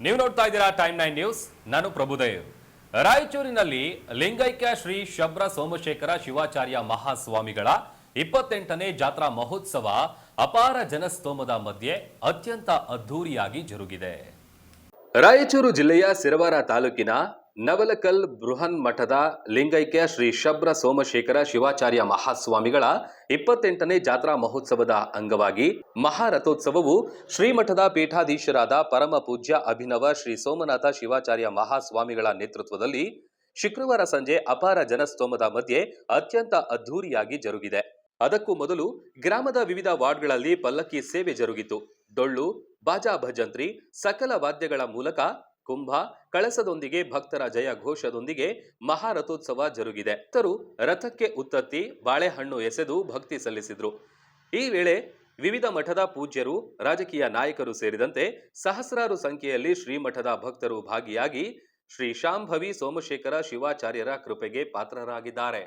ನೀವು ನೋಡ್ತಾ ಇದ್ದೀರಾ ಟೈಮ್ 9 ನ್ಯೂಸ್. ನಾನು ಪ್ರಭುದೇವ್. ರಾಯಚೂರಿನಲ್ಲಿ ಲಿಂಗೈಕ್ಯ ಶ್ರೀ ಶಬ್ರ ಸೋಮಶೇಖರ ಶಿವಾಚಾರ್ಯ ಮಹಾಸ್ವಾಮಿಗಳ 28ನೇ ಜಾತ್ರಾ ಮಹೋತ್ಸವ ಅಪಾರ ಜನಸ್ತೋಮದ ಮಧ್ಯೆ ಅತ್ಯಂತ ಅದ್ಧೂರಿಯಾಗಿ ಜರುಗಿದೆ. ರಾಯಚೂರು ಜಿಲ್ಲೆಯ ಸಿರವಾರ ತಾಲೂಕಿನ ನವಲಕಲ್ ಬೃಹನ್ ಮಠದ ಲಿಂಗೈಕ್ಯ ಶ್ರೀ ಶಬ್ರ ಸೋಮಶೇಖರ ಶಿವಾಚಾರ್ಯ ಮಹಾಸ್ವಾಮಿಗಳ 28ನೇ ಜಾತ್ರಾ ಮಹೋತ್ಸವದ ಅಂಗವಾಗಿ ಮಹಾರಥೋತ್ಸವವು ಶ್ರೀಮಠದ ಪೀಠಾಧೀಶರಾದ ಪರಮ ಪೂಜ್ಯ ಅಭಿನವ ಶ್ರೀ ಸೋಮನಾಥ ಶಿವಾಚಾರ್ಯ ಮಹಾಸ್ವಾಮಿಗಳ ನೇತೃತ್ವದಲ್ಲಿ ಶುಕ್ರವಾರ ಸಂಜೆ ಅಪಾರ ಜನಸ್ತೋಮದ ಮಧ್ಯೆ ಅತ್ಯಂತ ಅದ್ಧೂರಿಯಾಗಿ ಜರುಗಿದೆ. ಅದಕ್ಕೂ ಮೊದಲು ಗ್ರಾಮದ ವಿವಿಧ ವಾರ್ಡ್ಗಳಲ್ಲಿ ಪಲ್ಲಕ್ಕಿ ಸೇವೆ ಜರುಗಿತು. ಡೊಳ್ಳು, ಬಾಜಾ ಭಜಂತ್ರಿ, ಸಕಲ ವಾದ್ಯಗಳ ಮೂಲಕ ಕುಂಭ ಕಳಸದೊಂದಿಗೆ ಭಕ್ತರ ಜಯ ಘೋಷದೊಂದಿಗೆ ಮಹಾರಥೋತ್ಸವ ಜರುಗಿದೆ. ಭಕ್ತರು ರಥಕ್ಕೆ ಉತ್ತತ್ತಿ ಬಾಳೆಹಣ್ಣು ಎಸೆದು ಭಕ್ತಿ ಸಲ್ಲಿಸಿದ್ರು. ಈ ವೇಳೆ ವಿವಿಧ ಮಠದ ಪೂಜ್ಯರು, ರಾಜಕೀಯ ನಾಯಕರು ಸೇರಿದಂತೆ ಸಹಸ್ರಾರು ಸಂಖ್ಯೆಯಲ್ಲಿ ಶ್ರೀಮಠದ ಭಕ್ತರು ಭಾಗಿಯಾಗಿ ಶ್ರೀ ಶಾಂಭವಿ ಸೋಮಶೇಖರ ಶಿವಾಚಾರ್ಯರ ಕೃಪೆಗೆ ಪಾತ್ರರಾಗಿದ್ದಾರೆ.